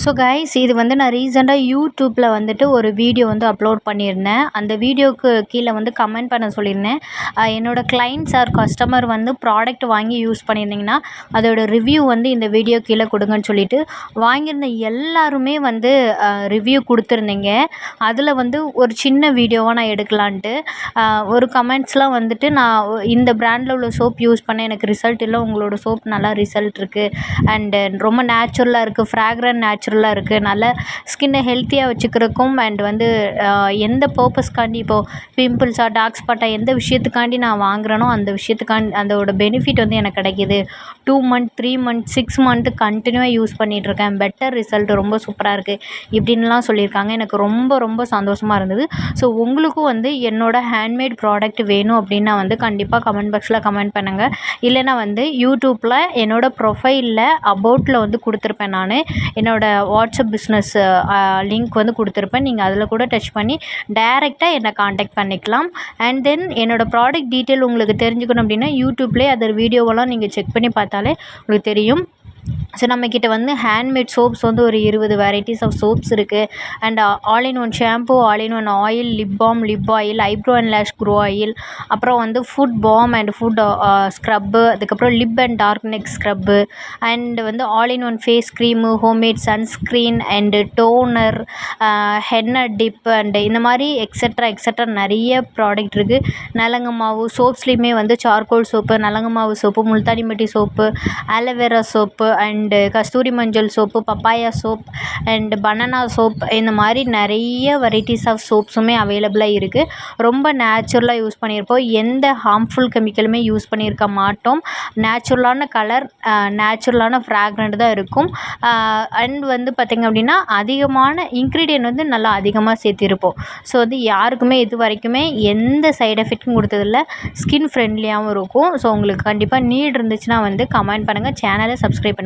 So guys இது வந்து நான் ரீசெண்டாக யூடியூப்பில் வந்துட்டு ஒரு வீடியோ வந்து அப்லோட் பண்ணியிருந்தேன். அந்த வீடியோவுக்கு கீழே வந்து கமெண்ட் பண்ண சொல்லியிருந்தேன். என்னோடய கிளைண்ட்ஸ் ஆர் கஸ்டமர் வந்து ப்ராடக்ட் வாங்கி யூஸ் பண்ணியிருந்தீங்கன்னா அதோட ரிவ்யூ வந்து இந்த வீடியோ கீழே கொடுங்கன்னு சொல்லிட்டு வாங்கியிருந்த எல்லாருமே வந்து ரிவ்யூ கொடுத்துருந்தீங்க. அதில் வந்து ஒரு சின்ன வீடியோவாக நான் எடுக்கலான்ட்டு ஒரு கமெண்ட்ஸ்லாம் வந்துட்டு நான் இந்த பிராண்டில் உள்ள சோப் யூஸ் பண்ணேன், எனக்கு ரிசல்ட் இல்லை, உங்களோட சோப் நல்லா ரிசல்ட் இருக்குது அண்டு ரொம்ப நேச்சுரலாக இருக்குது, ஃப்ராக்ரன்ட் நேச்சுரலாக இருக்குது, நல்ல ஸ்கின்னை ஹெல்த்தியாக வச்சுக்கிறதுக்கும் அண்ட் வந்து எந்த பர்பஸ்க்காண்டி இப்போது பிம்பிள்ஸாக டார்க் ஸ்பாட்டாக எந்த விஷயத்துக்காண்டி நான் வாங்குறேனோ அந்த விஷயத்துக்காண்டி அதோட பெனிஃபிட் வந்து எனக்கு கிடைக்கிது. 2 மந்த் 3 மந்த் 6 மந்த்து கண்டினியூவாக யூஸ் பண்ணிகிட்ருக்கேன், பெட்டர் ரிசல்ட், ரொம்ப சூப்பராக இருக்குது இப்படின்லாம் சொல்லியிருக்காங்க. எனக்கு ரொம்ப ரொம்ப சந்தோஷமாக இருந்தது. ஸோ உங்களுக்கும் வந்து என்னோடய ஹேண்ட்மேட் ப்ராடக்ட் வேணும் அப்படின்னா வந்து கண்டிப்பாக கமெண்ட் பாக்ஸில் கமெண்ட் பண்ணுங்கள். இல்லைனா வந்து யூடியூப்பில் என்னோடய ப்ரொஃபைலில் அபவுட்டில் வந்து கொடுத்துருப்பேன், நான் என்னோடய வாட்ஸ்அப் பிஸ்னஸ் லிங்க் வந்து கொடுத்துருப்பேன். நீங்கள் அதில் கூட டச் பண்ணி டைரெக்டாக என்னை காண்டாக்ட் பண்ணிக்கலாம். அண்ட் தென் என்னோடய ப்ராடக்ட் டீட்டெயில் உங்களுக்கு தெரிஞ்சுக்கணும் அப்படின்னா யூடியூப்லேயே அதர் வீடியோவெல்லாம் நீங்கள் செக் பண்ணி பார்த்தாலே உங்களுக்கு தெரியும். ஸோ நம்மக்கிட்ட வந்து ஹேண்ட்மேட் சோப்ஸ் வந்து ஒரு 20 வெரைட்டிஸ் ஆஃப் சோப்ஸ் இருக்குது. And all in one shampoo, all in one oil, lip balm, lip oil, eyebrow and lash grow oil, அப்புறம் வந்து foot balm and foot scrub, அதுக்கப்புறம் lip and dark neck scrub, and வந்து all in one face cream, homemade sunscreen and toner, henna dip and இந்த மாதிரி extra நிறைய product இருக்குது. நலங்கு மாவு சோப்ஸ்லேயுமே வந்து சார்கோல் சோப்பு, நலங்கு மாவு soap, Multani mitti soap, aloe vera soap and கஸ்தூரி மஞ்சள் soap, papaya soap and banana soap, இந்த மாதிரி நிறைய வெரைட்டிஸ் ஆஃப் சோப்ஸுமே அவைலபிளாக இருக்குது. ரொம்ப நேச்சுரலாக யூஸ் பண்ணியிருப்போம், எந்த ஹார்ம்ஃபுல் கெமிக்கலுமே யூஸ் பண்ணியிருக்க மாட்டோம். நேச்சுரலான கலர், நேச்சுரலான ஃப்ராக்ரண்ட் தான் இருக்கும். அண்ட் வந்து பார்த்திங்க அப்படின்னா அதிகமான இன்க்ரீடியன்ட் வந்து நல்லா அதிகமாக சேர்த்திருப்போம். ஸோ வந்து யாருக்குமே இது வரைக்குமே எந்த சைட் எஃபெக்ட்டும் கொடுத்ததில்ல, ஸ்கின் ஃப்ரெண்ட்லியாகவும் இருக்கும். ஸோ உங்களுக்கு கண்டிப்பாக நீட் இருந்துச்சுன்னா வந்து கமெண்ட் பண்ணுங்கள், சேனலை சப்ஸ்கிரைப் பண்ணுங்கள்.